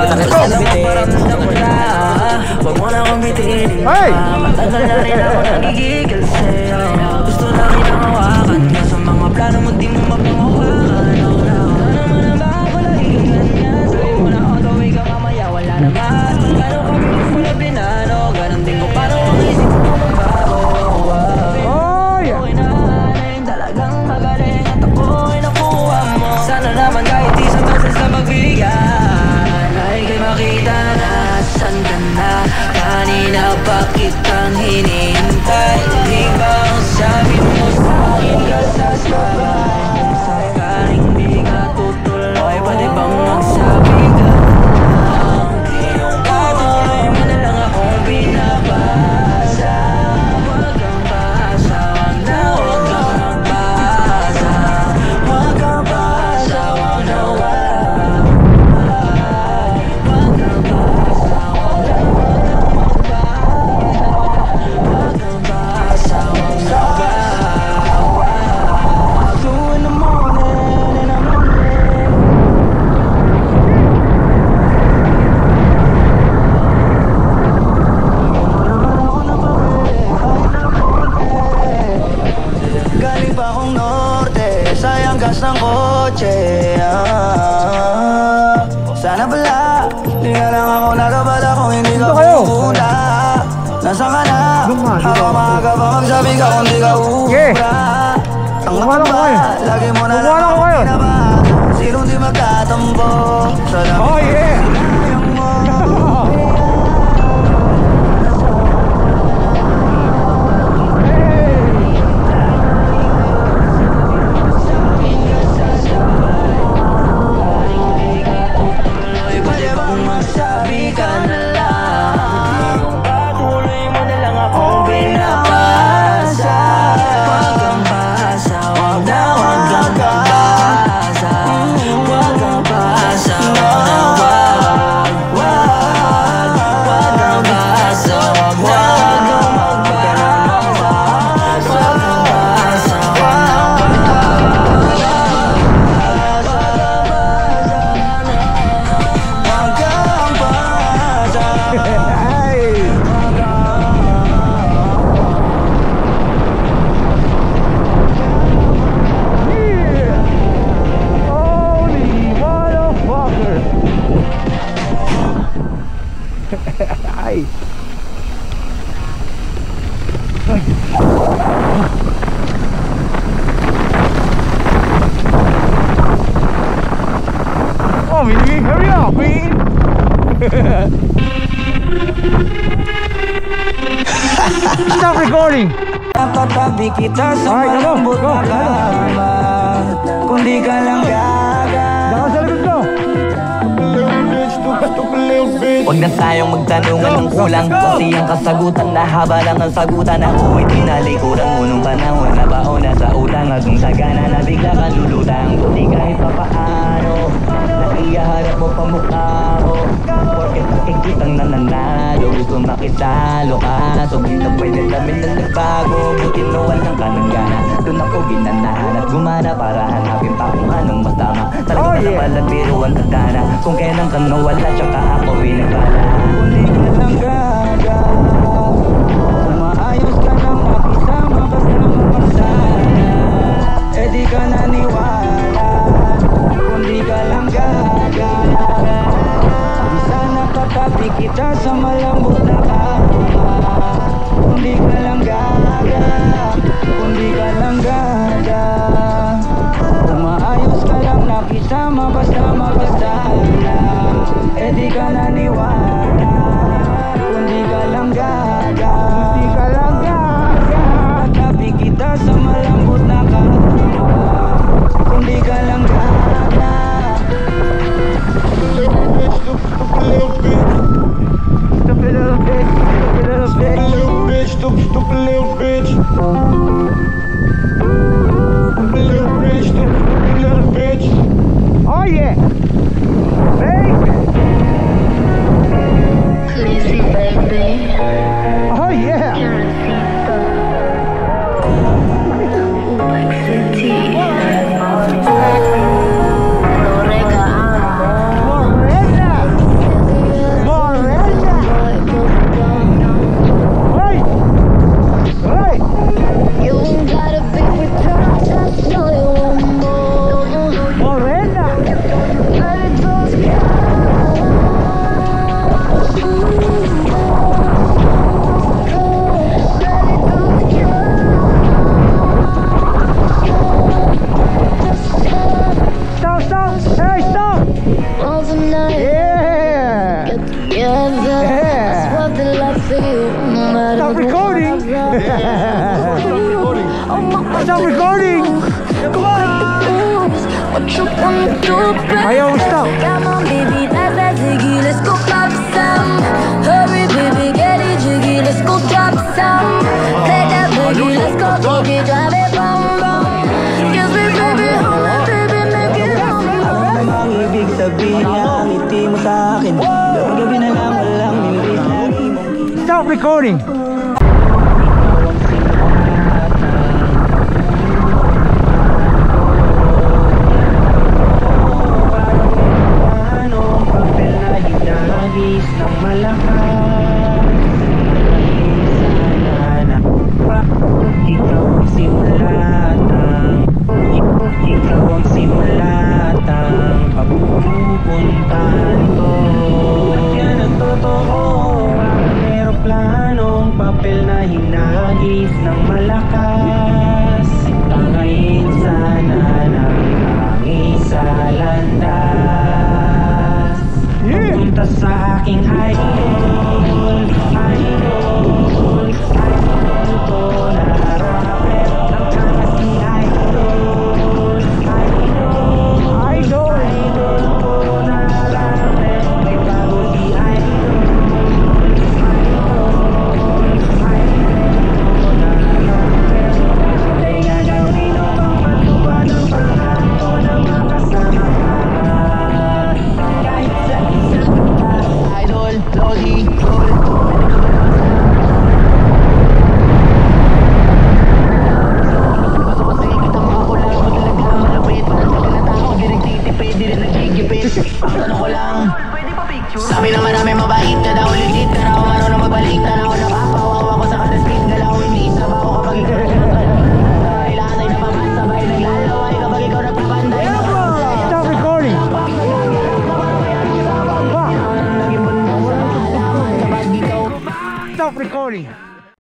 Masakit na bitin. Huwag mo na akong bitin. Matagal na rin ako nagigigil sa'yo. Gusto na rin ang hawakan ka. Sa mga plano mo di mo mapangawakan. Sana naman ang bago lagi kang ganyan. Sabi mo na on the way ka mamaya wala na ba? Gano'n ka bilis mo na binano. Ganon din ko paano ang isip mo magbago. Okay na rin talagang magaling at ako'y nakuha mo. Sana naman kahit isang beses na magbigyan ay kay makita na saan ka na. Kanina pa kitang hinihintay. Di ba ang sabi mo sa akin ka sasabay? Sakaling di ka tutuloy, pwede bang magsabi ka lang? Iyong patuloy mo na lang akong binabasa. Huwag kang basa, huwag na huwag kang magbasa. Huwag kang basa, huwag na huwag. Huwag kang basa, huwag na huwag kang basa, huwag na huwag. 2 in the morning and I'm galing pa akong norte, sayang gas ng kotse. Sana pala, di nga lang ako nagabala kung hindi ka pupunta. Nasaan ka na? Habang maaga pa magsabi ka kung di ka ubra. Ang mataba, lagi mo na lang ako kinaba. Sinong di magtatampo sa dami sinayang mo. Pwede bang magsabi ka na lang? Patuloy mo na lang akong binabasa. Huwag kang basa, huwag na huwag kang basa. Huwag kang basa, huwag na huwag. Huwag kang basa, huwag na huwag kang magbasa. Huwag kang basa, huwag na Ay. Oh, Mini, hurry up, Queen. Stop recording. Katabi kita sa malambot na kama. Kung di ka lang gaga. Daka sa likod ko. Huwag na tayong magtanungan ng kulang. Kasi ang kasagutan na haba lang ang sagutan. Ako ay tinalikuran mo nung panahon na baon na sa utang. Hanggang sagana na bigla kang lulutang. Buti kahit pa paano naiyaharap mo pa mukha mo. Porket nakikitang nananalo, gusto makisalo ka. So di na pwede namin na nagbago. Buti na walang ka ng gana. Doon ako ginanahan at gumana para hanapin pa kung anong mas tama. Talaga na naman biro ang tagdana. Kung kailan ka nawala tsaka ako pinagpala. Kung di ka lang gaga, maayos ka lang makisama basta mapasaya. Eh di ka naniwala. Kung di ka lang gaga, di sana katabi kita sa malambot na kama. Kung di ka lang gaga, kung di ka lang gaga, maayos ka lang nakisama basta mapasaya. Eh di ka naniwala. Kung di ka lang gaga, Di ka lang gaga. katabi kita sa malambot na kama. Kung di ka lang gaga. Stupid little bitch. Stupid little bitch. Stupid little bitch. Stupid little bitch. Stupid little bitch. Oh yeah. Baby. Sleazy baby. Oh yeah. Lo regaamo. Morena. Stop recording! Stop recording! Ayaw mo stop! Come on, baby, let's jiggy, let's go pop some. Hurry, baby, get it jiggy, let's go drop some. Play that boogie, let's go boogie, drive it bum bum. Kiss me, baby, hold me, baby, make it hum bum. Ang ibig sabihin niya, ngiti mo sa akin. Gabi na lang, walang nilis na imong. Stop recording! Ng malakas ikaw ang simulatang papupuntahan ko. Yan ang totoo, ang eroplanong papel na hinagis ng malakas. Tangayin sana ng hangin sa landas. Punta sa aking idol ko na rapper. Ang takas ni idol ko na rapper. May bago si idol na rapper. Ay gagawin o pang matupad ang pangarap ko na makasama ka. Kahit sa isang idol, loli, gusto ko sa'yo kita makapula mo talaga malapit. Parang ka na tao, di nagtitipid, di rin nagigipit. Ang tanong ko lang, sabi naman namin mabait ka daw, legit ka raw, marunong magbalik. Tanaw na papawawa ko sa kada speed, galaw hindi sabaw kapag ikaw kailangan ay napapasabay, naglalaway kapag ikaw nagpapanday. Stop recording! Stop recording!